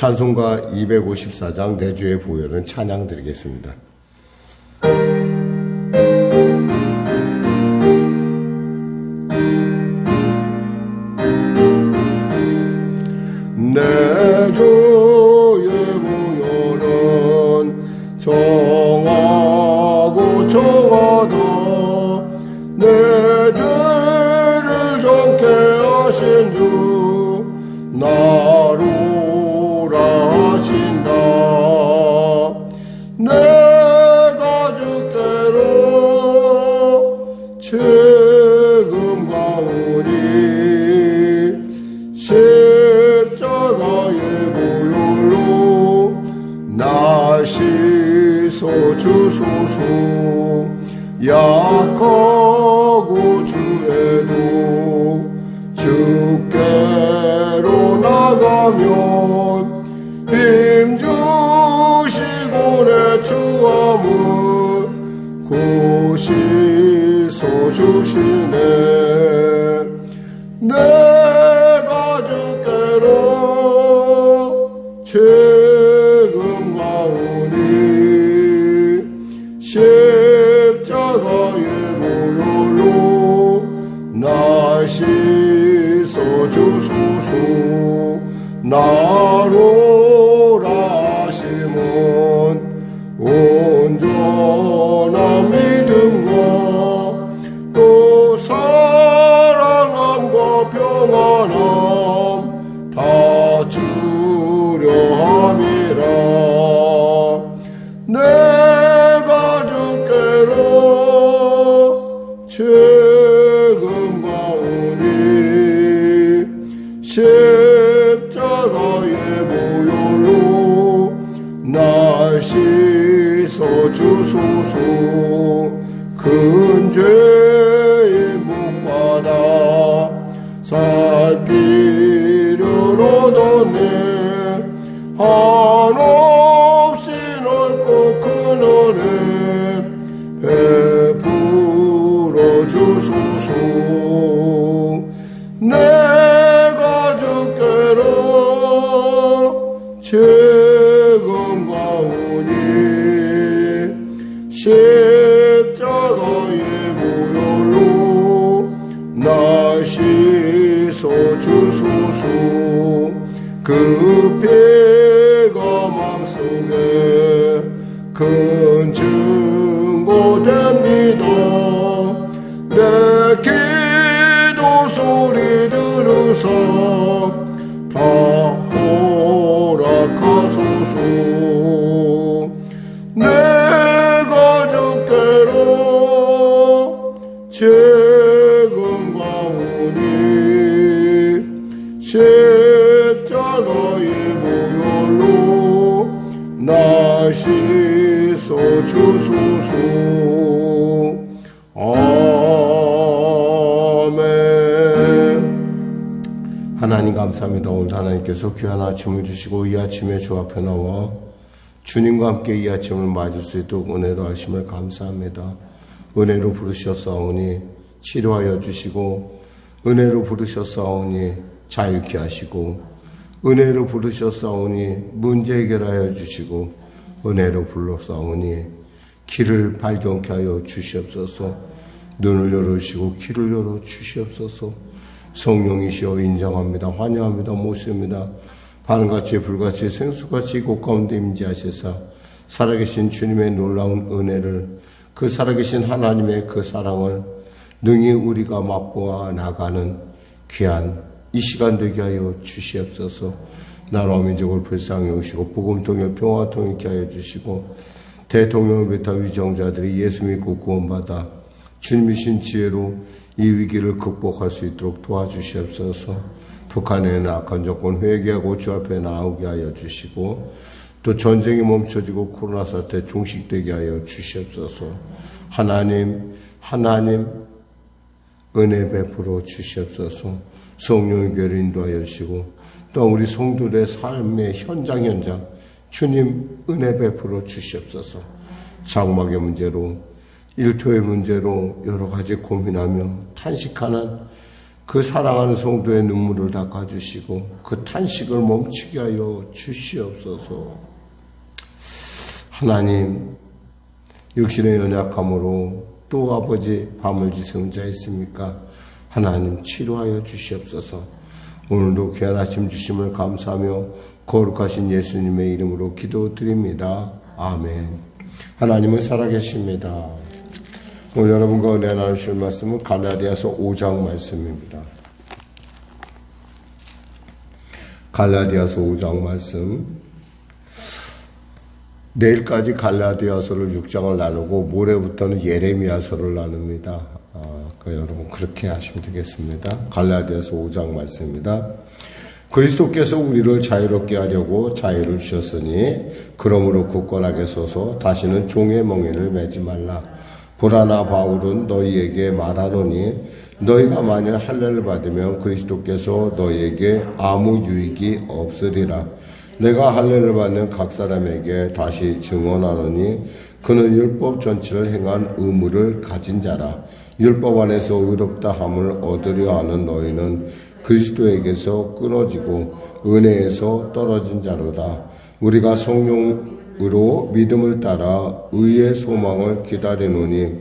찬송가 254장 내 주의 보혈은 찬양 드리겠습니다. 내 주의 보혈은 정하고 정하다 내 죄를 정케 하신 주 나로라 하신다. 내가 주께로 지금 가오니 십자가의 보혈로 날 씻어 주소서. 약하고 주에도 주께로 나가면 힘 주시고 내 추함을 고시서 주시네. 내가 주께로 지금 가오니 십자가의 보혈로 날 씻어 주소서. 나로라 하심은 온전한 믿음과 또 사랑함과 평안함 다 주려 함이라. 내가 주께로 지금 가오니 십자가의 보혈로 날 씻어 주소서. 큰 죄에 목받아 살 길을 얻었네. 한없이 넓고 큰 은혜 베풀어 주소서. 내가 주께로 지금 가오니 십자가의 보혈로 날 씻어 주소서. 그 피가 맘속에 큰 증거됩니다. 내 기도 소리 들으사 다 허락하소서. 내가 주께로 지금 가오니 십자가의 보혈로 날 씻어 주소서. 아멘. 하나님 감사합니다. 오늘 하나님께서 귀한 아침을 주시고 이 아침에 주 앞에 나와 주님과 함께 이 아침을 맞을 수 있도록 은혜로 하심을 감사합니다. 은혜로 부르셨사오니 치료하여 주시고 은혜로 부르셨사오니 자유케 하시고 은혜로 부르셨사오니 문제 해결하여 주시고 은혜로 불렀사오니 길을 발견케 하여 주시옵소서. 눈을 열어주시고 귀를 열어 주시옵소서. 성령이시여 인정합니다. 환영합니다. 모십니다. 바람같이 불같이 생수같이 곳 가운데 임재하시사 살아계신 주님의 놀라운 은혜를, 그 살아계신 하나님의 그 사랑을 능히 우리가 맛보아 나가는 귀한 이 시간 되게 하여 주시옵소서. 나라와 민족을 불쌍히 여기시고 복음 통일 평화 통일케 하여 주시고 대통령을 비롯한 위정자들이 예수 믿고 구원받아 주님이신 지혜로 이 위기를 극복할 수 있도록 도와주시옵소서. 북한의 악한 조건 회개하고 주 앞에 나오게 하여 주시고 또 전쟁이 멈춰지고 코로나 사태 종식되게 하여 주시옵소서. 하나님 은혜 베풀어 주시옵소서. 성령의 교회를 인도하여 주시고 또 우리 성도들의 삶의 현장 주님 은혜 베풀어 주시옵소서. 장막의 문제로 일터의 문제로 여러 가지 고민하며 탄식하는 그 사랑하는 성도의 눈물을 닦아주시고 그 탄식을 멈추게 하여 주시옵소서. 하나님, 육신의 연약함으로 또 아버지 밤을 지새운 자 있습니까? 하나님 치료하여 주시옵소서. 오늘도 귀한 아침 주심을 감사하며 거룩하신 예수님의 이름으로 기도드립니다. 아멘. 하나님은 살아계십니다. 오늘 여러분과 은혜 나누실 말씀은 갈라디아서 5장 말씀입니다. 갈라디아서 5장 말씀. 내일까지 갈라디아서를 6장을 나누고 모레부터는 예레미야서를 나눕니다. 여러분 그렇게 하시면 되겠습니다. 갈라디아서 5장 말씀입니다. 그리스도께서 우리를 자유롭게 하려고 자유를 주셨으니 그러므로 굳건하게 서서 다시는 종의 멍에를 매지 말라. 보라, 나 바울은 너희에게 말하노니 너희가 만일 할례를 받으면 그리스도께서 너희에게 아무 유익이 없으리라. 내가 할례를 받는 각 사람에게 다시 증언하노니 그는 율법 전체를 행한 의무를 가진 자라. 율법 안에서 의롭다 함을 얻으려 하는 너희는 그리스도에게서 끊어지고 은혜에서 떨어진 자로다. 우리가 성령으로 믿음을 따라 의의 소망을 기다리노니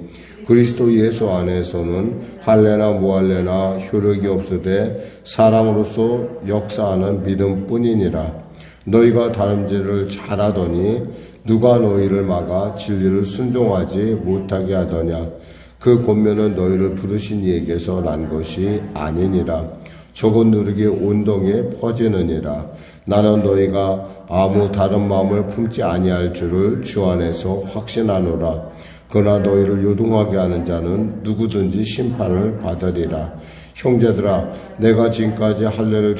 그리스도 예수 안에서는 할례나 무할례나 효력이 없으되 사랑으로서 역사하는 믿음뿐이니라. 너희가 다름질을 잘하더니 누가 너희를 막아 진리를 순종하지 못하게 하더냐. 그 권면은 너희를 부르신 이에게서 난 것이 아니니라. 적은 누르기 온동에 퍼지느니라. 나는 너희가 아무 다른 마음을 품지 아니할 줄을 주 안에서 확신하노라. 그러나 너희를 요동하게 하는 자는 누구든지 심판을 받으리라. 형제들아, 내가 지금까지 할례를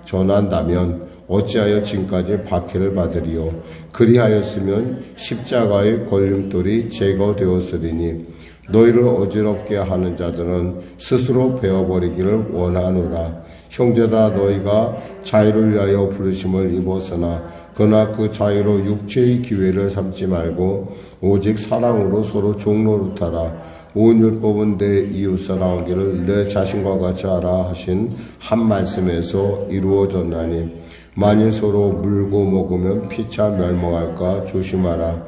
전한다면 어찌하여 지금까지 박해를 받으리요. 그리하였으면 십자가의 걸림돌이 제거되었으리니 너희를 어지럽게 하는 자들은 스스로 베어버리기를 원하노라. 형제들아, 너희가 자유를 위하여 부르심을 입었으나 그러나 그 자유로 육체의 기회를 삼지 말고 오직 사랑으로 서로 종노릇하라. 온 율법은 내 이웃 사랑하기를 내 자신과 같이 하라 하신 한 말씀에서 이루어졌나니 만일 서로 물고 먹으면 피차 멸망할까 조심하라.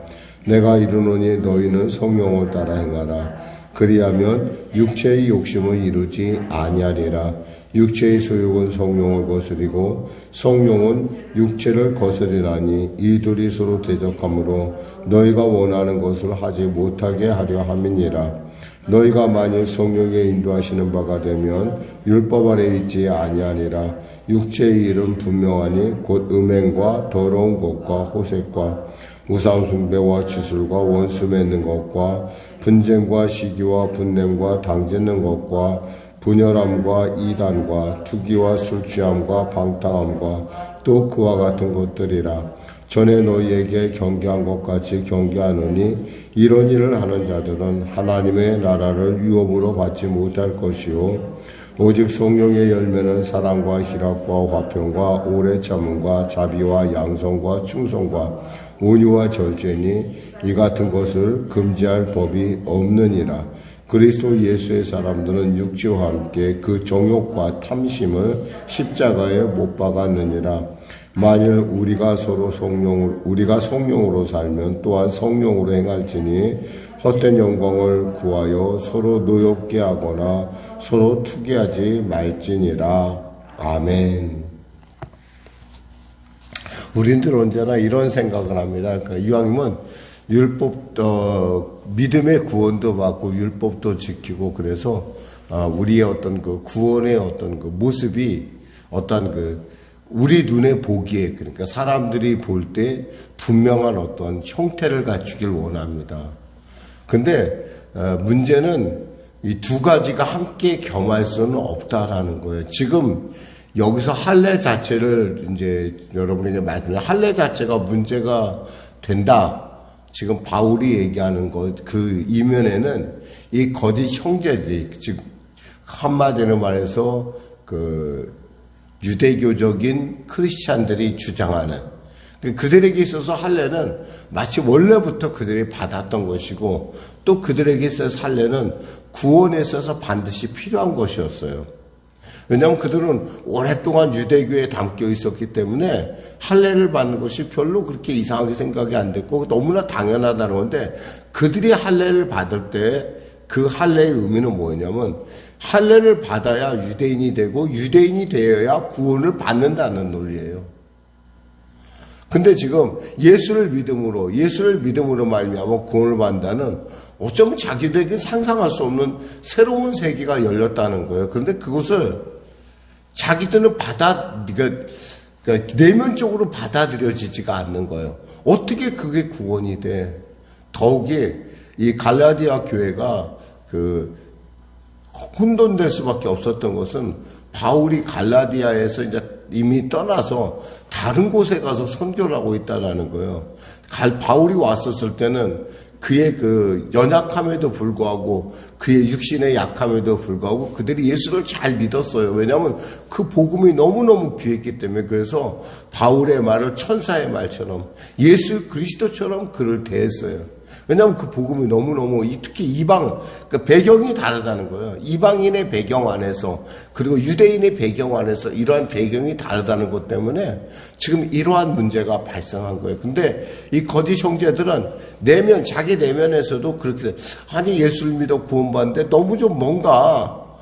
내가 이르노니 너희는 성령을 따라 행하라. 그리하면 육체의 욕심을 이루지 아니하리라. 육체의 소욕은 성령을 거스리고 성령은 육체를 거스리나니 이 둘이 서로 대적하므로 너희가 원하는 것을 하지 못하게 하려 함이니라. 너희가 만일 성령의 인도하시는 바가 되면 율법 아래 있지 아니하니라. 육체의 일은 분명하니 곧 음행과 더러운 것과 호색과 우상숭배와 주술과 원수 맺는 것과 분쟁과 시기와 분냄과 당짓는 것과 분열함과 이단과 투기와 술취함과 방탕함과 또 그와 같은 것들이라. 전에 너희에게 경계한 것 같이 경계하노니 이런 일을 하는 자들은 하나님의 나라를 유업으로 받지 못할 것이요 오직 성령의 열매는 사랑과 희락과 화평과 오래 참음과 자비와 양성과 충성과 온유와 절제니 이 같은 것을 금지할 법이 없느니라. 그리스도 예수의 사람들은 육체와 함께 그 정욕과 탐심을 십자가에 못 박았느니라. 만일 우리가 성령으로 살면 또한 성령으로 행할지니 헛된 영광을 구하여 서로 노엽게 하거나 서로 투기하지 말지니라. 아멘. 우리들 언제나 이런 생각을 합니다. 그러니까 이왕이면 믿음의 구원도 받고 율법도 지키고 그래서 우리의 어떤 그 구원의 어떤 그 모습이 어떤 우리 눈에 보기에 그러니까 사람들이 볼 때 분명한 어떤 형태를 갖추길 원합니다. 근데 문제는 이 두 가지가 함께 겸할 수는 없다라는 거예요. 지금 여기서 할례 자체를 이제 여러분이 말씀드린 할례 자체가 문제가 된다. 지금 바울이 얘기하는 것 그 이면에는 이 거짓 형제들이 즉 한마디로 말해서 유대교적인 크리스찬들이 주장하는 그들에게 있어서 할례는 마치 원래부터 그들이 받았던 것이고 또 그들에게 있어서 할례는 구원에 있어서 반드시 필요한 것이었어요. 왜냐하면 그들은 오랫동안 유대교에 담겨 있었기 때문에 할례를 받는 것이 별로 그렇게 이상하게 생각이 안 됐고 너무나 당연하다는 건데, 그들이 할례를 받을 때 그 할례의 의미는 뭐냐면 할례를 받아야 유대인이 되고 유대인이 되어야 구원을 받는다는 논리예요. 근데 지금 예수를 믿음으로 말미암아 구원을 받는다는, 어쩌면 자기들에게 상상할 수 없는 새로운 세계가 열렸다는 거예요. 그런데 그것을 자기들은 그러니까 내면적으로 받아들여지지가 않는 거예요. 어떻게 그게 구원이 돼? 더욱이 이 갈라디아 교회가 혼돈될 수밖에 없었던 것은, 바울이 갈라디아에서 이제 이미 떠나서 다른 곳에 가서 선교를 하고 있다라는 거예요. 바울이 왔었을 때는 그의 그 연약함에도 불구하고, 그의 육신의 약함에도 불구하고 그들이 예수를 잘 믿었어요. 왜냐하면 그 복음이 너무너무 귀했기 때문에. 그래서 바울의 말을 천사의 말처럼, 예수 그리스도처럼 그를 대했어요. 왜냐하면 그 복음이 너무너무, 특히 이방, 그 배경이 다르다는 거예요. 이방인의 배경 안에서, 그리고 유대인의 배경 안에서 이러한 배경이 다르다는 것 때문에 지금 이러한 문제가 발생한 거예요. 근데 이 거짓 형제들은 자기 내면에서도 그렇게, 아니 예수를 믿어 구원받는데 너무 좀 뭔가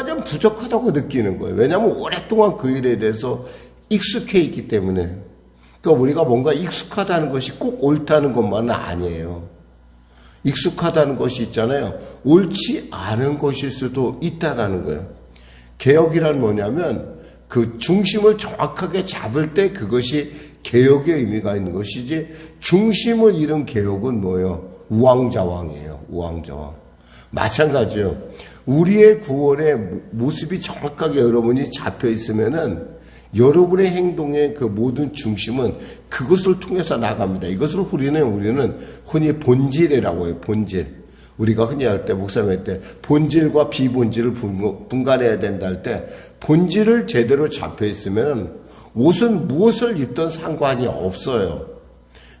좀 부족하다고 느끼는 거예요. 왜냐하면 오랫동안 그 일에 대해서 익숙해 있기 때문에. 그러니까 우리가 뭔가 익숙하다는 것이 꼭 옳다는 것만은 아니에요. 익숙하다는 것이 있잖아요. 옳지 않은 것일 수도 있다라는 거예요. 개혁이란 뭐냐면 그 중심을 정확하게 잡을 때 그것이 개혁의 의미가 있는 것이지, 중심을 잃은 개혁은 뭐예요? 우왕좌왕이에요. 우왕좌왕. 마찬가지예요. 우리의 구원의 모습이 정확하게 여러분이 잡혀 있으면은 여러분의 행동의 그 모든 중심은 그것을 통해서 나갑니다. 이것을 우리는 흔히 본질이라고 해요. 본질. 우리가 흔히 할 때, 목사님 할 때 본질과 비본질을 분간해야 된다 할 때, 본질을 제대로 잡혀 있으면 옷은 무엇을 입든 상관이 없어요.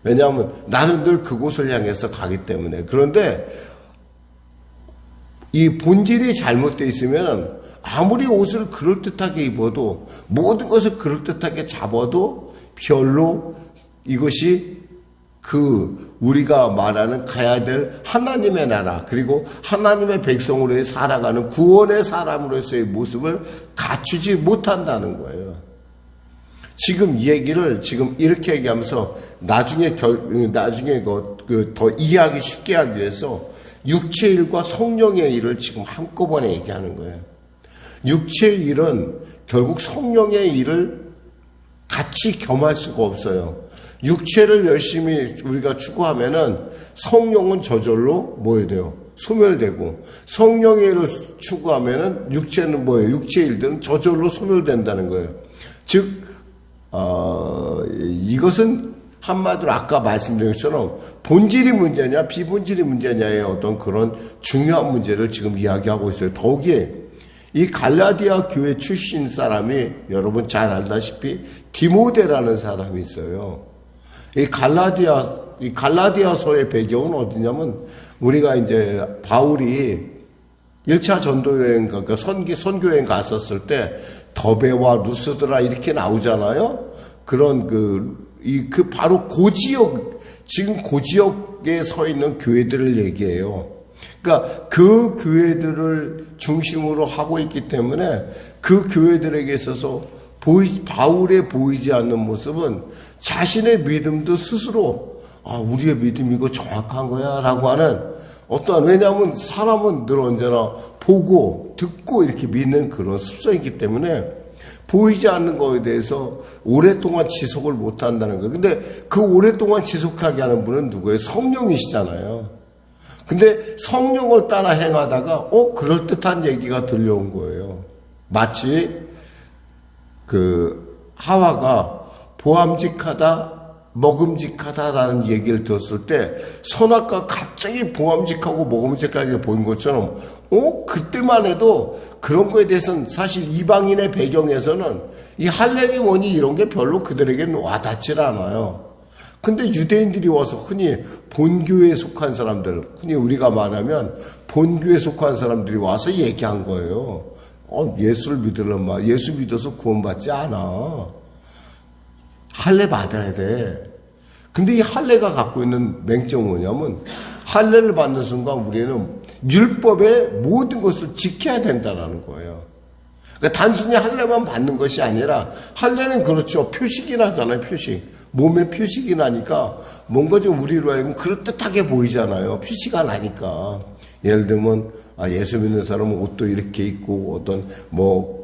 왜냐하면 나는 늘 그곳을 향해서 가기 때문에. 그런데 이 본질이 잘못되어 있으면 아무리 옷을 그럴듯하게 입어도, 모든 것을 그럴듯하게 잡아도 별로 이것이 우리가 말하는 가야 될 하나님의 나라, 그리고 하나님의 백성으로의 살아가는 구원의 사람으로서의 모습을 갖추지 못한다는 거예요. 지금 이 얘기를 지금 이렇게 얘기하면서 나중에 더 이해하기 쉽게 하기 위해서 육체의 일과 성령의 일을 지금 한꺼번에 얘기하는 거예요. 육체의 일은 결국 성령의 일을 같이 겸할 수가 없어요. 육체를 열심히 우리가 추구하면은 성령은 저절로 뭐해야 돼요? 소멸되고, 성령의 일을 추구하면은 육체는 뭐예요? 육체의 일들은 저절로 소멸된다는 거예요. 즉, 이것은 한마디로 아까 말씀드린 것처럼 본질이 문제냐 비본질이 문제냐의 어떤 그런 중요한 문제를 지금 이야기하고 있어요. 더욱이 이 갈라디아 교회 출신 사람이 여러분 잘 알다시피 디모데라는 사람이 있어요. 이 갈라디아서의 배경은 어디냐면, 우리가 이제 바울이 1차 전도여행, 그러니까 선교여행 갔었을 때 더베와 루스드라 이렇게 나오잖아요. 그런 바로 지금 고지역에 서 있는 교회들을 얘기해요. 그러니까 그 교회들을 중심으로 하고 있기 때문에 그 교회들에게 있어서 바울의 보이지 않는 모습은 자신의 믿음도 스스로 우리의 믿음이 이거 정확한 거야 라고 하는 왜냐하면 사람은 늘 언제나 보고 듣고 이렇게 믿는 그런 습성이기 때문에 보이지 않는 거에 대해서 오랫동안 지속을 못 한다는 거예요. 근데 그 오랫동안 지속하게 하는 분은 누구예요? 성령이시잖아요. 근데 성령을 따라 행하다가 그럴듯한 얘기가 들려온 거예요. 마치 하와가 보암직하다, 먹음직하다라는 얘기를 들었을 때 선악과 갑자기 보암직하고 먹음직하게 보인 것처럼 그때만 해도 그런 거에 대해서는 사실 이방인의 배경에서는 이 할례니 뭐니 이런 게 별로 그들에게는 와닿질 않아요. 근데 유대인들이 와서 흔히 본교회에 속한 사람들, 흔히 우리가 말하면 본교회에 속한 사람들이 와서 얘기한 거예요. 예수를 믿으려면 막 예수 믿어서 구원받지 않아. 할례 받아야 돼. 근데 이 할례가 갖고 있는 맹점은 뭐냐면 할례를 받는 순간 우리는 율법의 모든 것을 지켜야 된다는 거예요. 그러니까 단순히 할례만 받는 것이 아니라 할례는 그렇죠. 표식이 나잖아요. 표식. 몸에 표식이 나니까 뭔가 좀 우리로 하여금 그럴듯하게 보이잖아요. 표시가 나니까. 예를 들면 예수 믿는 사람은 옷도 이렇게 입고 어떤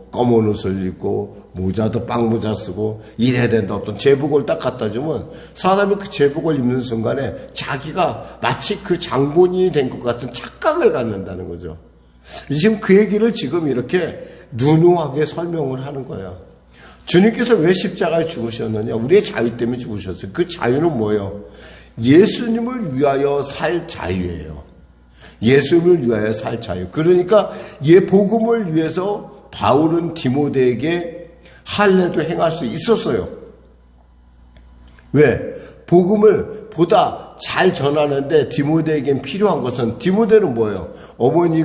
검은 옷을 입고 모자도 빵모자 쓰고 이래야 된다. 어떤 제복을 딱 갖다 주면 사람이 그 제복을 입는 순간에 자기가 마치 그 장본인이 된 것 같은 착각을 갖는다는 거죠. 지금 그 얘기를 지금 이렇게 누누하게 설명을 하는 거예요. 주님께서 왜 십자가에 죽으셨느냐? 우리의 자유 때문에 죽으셨어요. 그 자유는 뭐예요? 예수님을 위하여 살 자유예요. 예수님을 위하여 살 자유. 그러니까 복음을 위해서 바울은 디모데에게 할례도 행할 수 있었어요. 왜? 복음을 보다 잘 전하는데 디모데에겐 필요한 것은, 디모데는 뭐예요? 어머니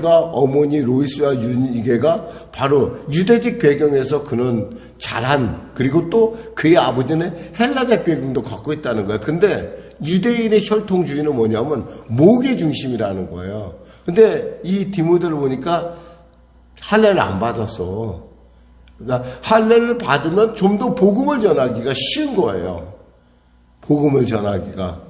로이스와 유니게가 바로 유대적 배경에서 그는 자란, 그리고 또 그의 아버지는 헬라적 배경도 갖고 있다는 거예요. 근데 유대인의 혈통주의는 뭐냐면 목의 중심이라는 거예요. 근데 이 디모데를 보니까 할례를 안 받았어. 그러니까 할례를 받으면 좀 더 복음을 전하기가 쉬운 거예요. 복음을 전하기가.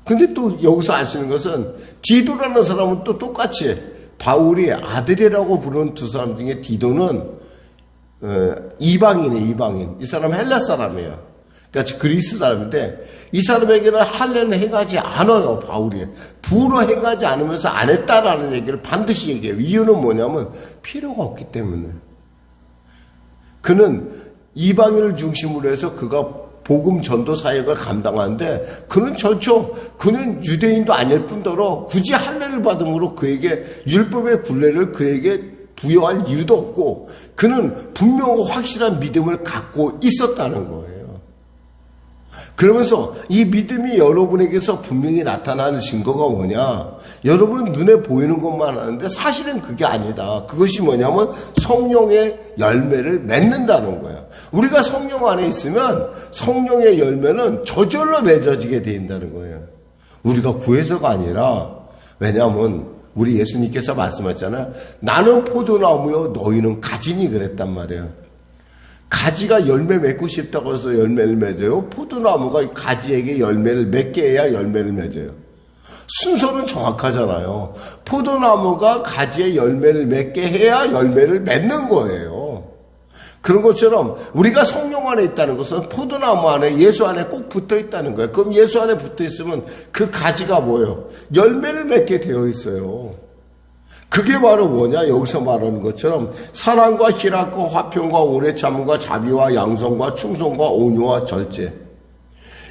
근데 또 여기서 알 수 있는 것은 디도라는 사람은 또 똑같이 바울이 아들이라고 부르는 두 사람 중에 디도는 이방인이에요. 이방인. 이 사람은 헬라 사람이에요. 그러니까 그리스 사람인데 이 사람에게는 할례는 행하지 않아요. 바울이. 부로 행하지 않으면서 안 했다라는 얘기를 반드시 얘기해요. 이유는 뭐냐면 필요가 없기 때문에. 그는 이방인을 중심으로 해서 그가 복음 전도 사역을 감당하는데 그는 유대인도 아닐 뿐더러 굳이 할례를 받음으로 그에게 율법의 굴레를 그에게 부여할 이유도 없고 그는 분명하고 확실한 믿음을 갖고 있었다는 거예요. 그러면서 이 믿음이 여러분에게서 분명히 나타나는 증거가 뭐냐? 여러분은 눈에 보이는 것만 하는데 사실은 그게 아니다. 그것이 뭐냐면 성령의 열매를 맺는다는 거야. 우리가 성령 안에 있으면 성령의 열매는 저절로 맺어지게 된다는 거예요. 우리가 구해서가 아니라, 왜냐하면 우리 예수님께서 말씀하셨잖아요. 나는 포도나무요 너희는 가지니 그랬단 말이에요. 가지가 열매 맺고 싶다고 해서 열매를 맺어요? 포도나무가 가지에게 열매를 맺게 해야 열매를 맺어요. 순서는 정확하잖아요. 포도나무가 가지에 열매를 맺게 해야 열매를 맺는 거예요. 그런 것처럼 우리가 성령 안에 있다는 것은 포도나무 안에, 예수 안에 꼭 붙어 있다는 거예요. 그럼 예수 안에 붙어 있으면 그 가지가 뭐예요? 열매를 맺게 되어 있어요. 그게 바로 뭐냐? 여기서 말하는 것처럼 사랑과 희락과 화평과 오래 참음과 자비와 양성과 충성과 온유와 절제.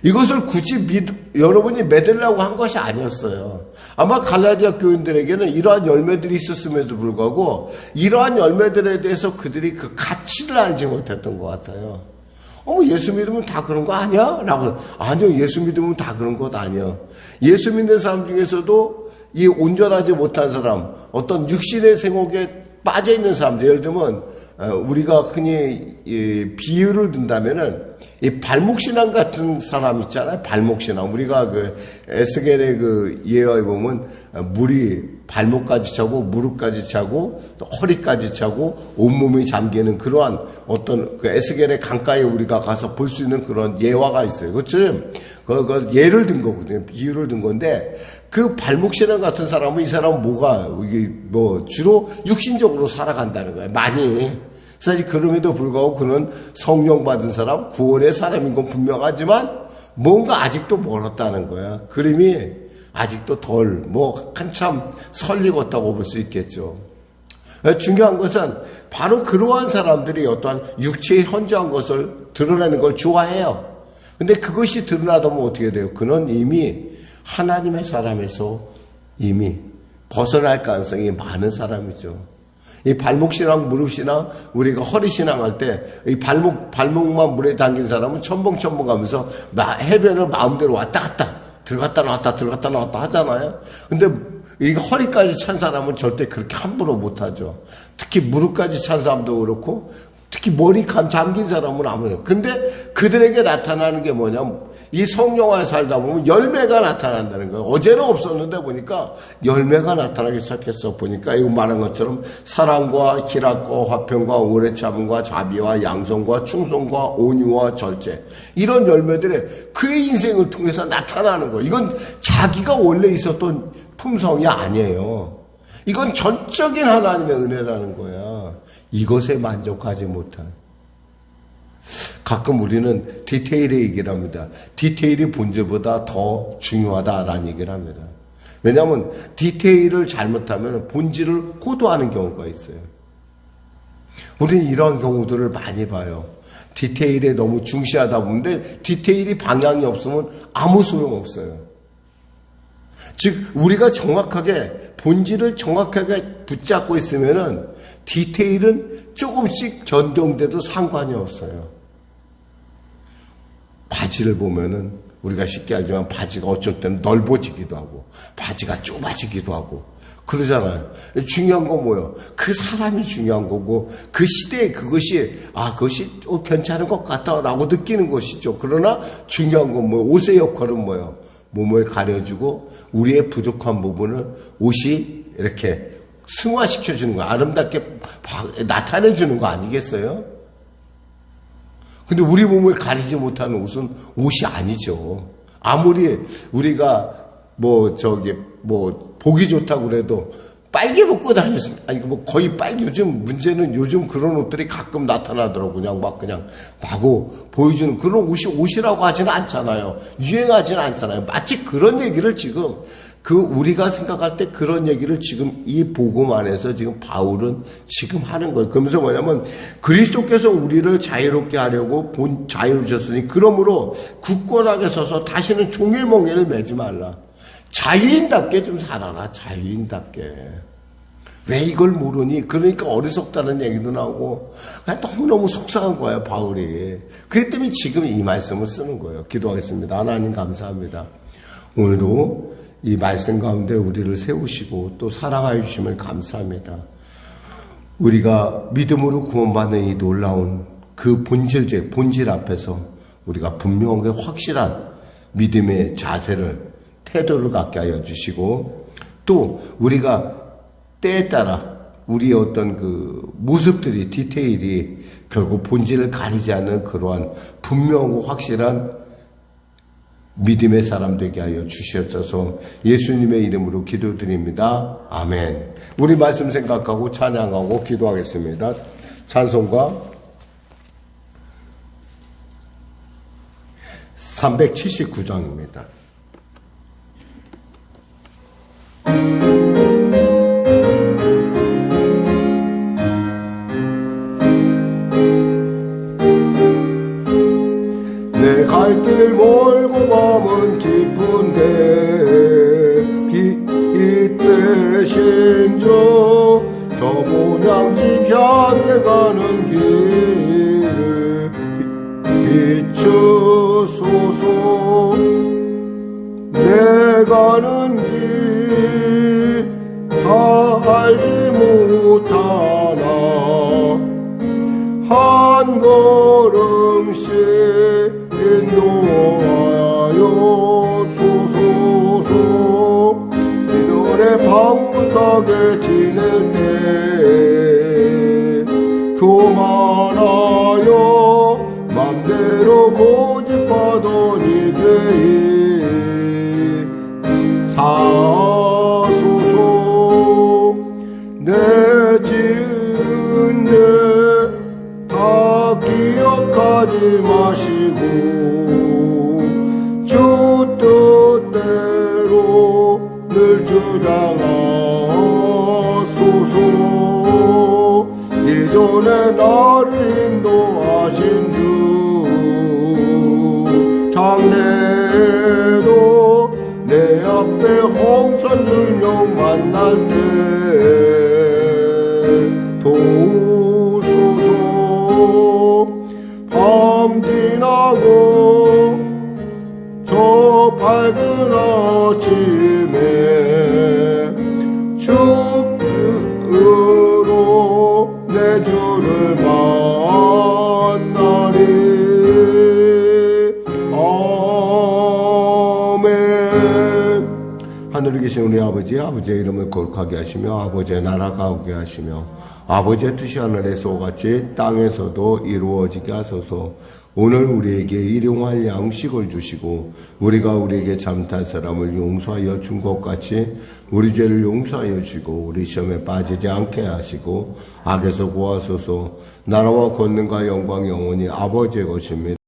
이것을 굳이 여러분이 맺으려고 한 것이 아니었어요. 아마 갈라디아 교인들에게는 이러한 열매들이 있었음에도 불구하고 이러한 열매들에 대해서 그들이 그 가치를 알지 못했던 것 같아요. 예수 믿으면 다 그런 거 아니야? 라고. 아니요, 예수 믿으면 다 그런 것 아니야. 예수 믿는 사람 중에서도 이 온전하지 못한 사람, 어떤 육신의 생각에 빠져 있는 사람들, 예를 들면 우리가 흔히 비유를 든다면은 이 발목신앙 같은 사람 있잖아요. 발목신앙. 우리가 그 에스겔의 그 예화에 보면 물이 발목까지 차고 무릎까지 차고 또 허리까지 차고 온몸이 잠기는 그러한 어떤 그 에스겔의 강가에 우리가 가서 볼 수 있는 그런 예화가 있어요. 그것처럼 그 예를 든 거거든요. 비유를 든 건데 그 발목신앙 같은 사람은 이 사람은 주로 육신적으로 살아간다는 거예요. 많이. 사실 그럼에도 불구하고 그는 성령 받은 사람, 구원의 사람인 건 분명하지만 뭔가 아직도 멀었다는 거야. 그림이 아직도 한참 설익었다고 볼 수 있겠죠. 중요한 것은 바로 그러한 사람들이 어떠한 육체의 현저한 것을 드러내는 걸 좋아해요. 근데 그것이 드러나다 보면 어떻게 돼요? 그는 이미 하나님의 사람에서 이미 벗어날 가능성이 많은 사람이죠. 이 발목신앙, 무릎신앙, 우리가 허리신앙 할 때, 이 발목만 물에 담긴 사람은 첨벙첨벙 하면서 해변을 마음대로 왔다 갔다, 들어갔다 나왔다 하잖아요. 근데 이 허리까지 찬 사람은 절대 그렇게 함부로 못하죠. 특히 무릎까지 찬 사람도 그렇고 특히 머리 잠긴 사람은 아무래도. 근데 그들에게 나타나는 게 뭐냐면 이 성령 안에 살다 보면 열매가 나타난다는 거예요. 어제는 없었는데 보니까 열매가 나타나기 시작했어. 보니까 이거 말한 것처럼 사랑과 희락과 화평과 오래 참음과 자비와 양성과 충성과 온유와 절제, 이런 열매들이 그의 인생을 통해서 나타나는 거예요. 이건 자기가 원래 있었던 품성이 아니에요. 이건 전적인 하나님의 은혜라는 거야. 이것에 만족하지 못한. 가끔 우리는 디테일의 얘기를 합니다. 디테일이 본질보다 더 중요하다라는 얘기를 합니다. 왜냐하면 디테일을 잘못하면 본질을 호도하는 경우가 있어요. 우리는 이런 경우들을 많이 봐요. 디테일에 너무 중시하다 보는데 디테일이 방향이 없으면 아무 소용없어요. 즉 우리가 정확하게 본질을 정확하게 붙잡고 있으면은 디테일은 조금씩 변동돼도 상관이 없어요. 바지를 보면은 우리가 쉽게 알지만 바지가 어쩔 때는 넓어지기도 하고 바지가 좁아지기도 하고 그러잖아요. 중요한 건 뭐예요? 그 사람이 중요한 거고 그 시대에 그것이 괜찮은 것 같다라고 느끼는 것이죠. 그러나 중요한 건 뭐예요? 옷의 역할은 뭐예요? 몸을 가려주고 우리의 부족한 부분을 옷이 이렇게 승화시켜주는 거예요. 아름답게 나타내주는 거 아니겠어요? 근데 우리 몸을 가리지 못하는 옷은 옷이 아니죠. 아무리 우리가 보기 좋다고 그래도 빨개 벗고 다닐 수, 거의 빨개. 요즘 그런 옷들이 가끔 나타나더라고. 그냥 마구 보여주는 그런 옷이라고 하지는 않잖아요. 유행하지는 않잖아요. 마치 그런 얘기를 지금, 우리가 생각할 때 그런 얘기를 지금 이 복음 안에서 지금 바울은 지금 하는 거예요. 그러면서 뭐냐면 그리스도께서 우리를 자유롭게 하려고 자유를 주셨으니 그러므로 굳건하게 서서 다시는 종의 멍에를 매지 말라. 자유인답게 좀 살아라. 자유인답게. 왜 이걸 모르니? 그러니까 어리석다는 얘기도 나오고 그냥 너무너무 속상한 거예요, 바울이. 그렇기 때문에 지금 이 말씀을 쓰는 거예요. 기도하겠습니다. 하나님 감사합니다. 오늘도 이 말씀 가운데 우리를 세우시고 또 사랑하여 주심을 감사합니다. 우리가 믿음으로 구원받는 이 놀라운 그 본질 앞에서 우리가 분명하게 확실한 믿음의 태도를 갖게 하여 주시고 또 우리가 때에 따라 우리의 어떤 그 모습들이 디테일이 결국 본질을 가리지 않는 그러한 분명하고 확실한 믿음의 사람 되게 하여 주시옵소서. 예수님의 이름으로 기도드립니다. 아멘. 우리 말씀 생각하고 찬양하고 기도하겠습니다. 찬송가 379장입니다. 내 갈 길 멀고 밤은 깊은데 빛 대신 저 본향집 향해 가는 길을 비추소서. 내 가는 길 다 알지 못하나 한 걸음씩 인도하여 소소서. 이들의 방문하게 지낼 때 교만하여 맘대로 고집하던 이 죄인 사소서. 내 지은 죄 다 기억하지 마시고 주 뜻대로 늘 주장하소서. 이전에 나를 인도하신 주 장래도 내 앞에 홍산들령 만날 때 도우소서. 밤 지나고 저 밝은 아침에 하늘에 계신 우리 아버지, 아버지의 이름을 거룩하게 하시며 아버지의 나라가 오게 하시며 아버지의 뜻이 하늘에서 같이 땅에서도 이루어지게 하소서. 오늘 우리에게 일용할 양식을 주시고 우리가 우리에게 잘못한 사람을 용서하여 준 것 같이 우리 죄를 용서하여 주시고 우리 시험에 빠지지 않게 하시고 악에서 구하소서. 나라와 권능과 영광이 영원히 아버지의 것입니다.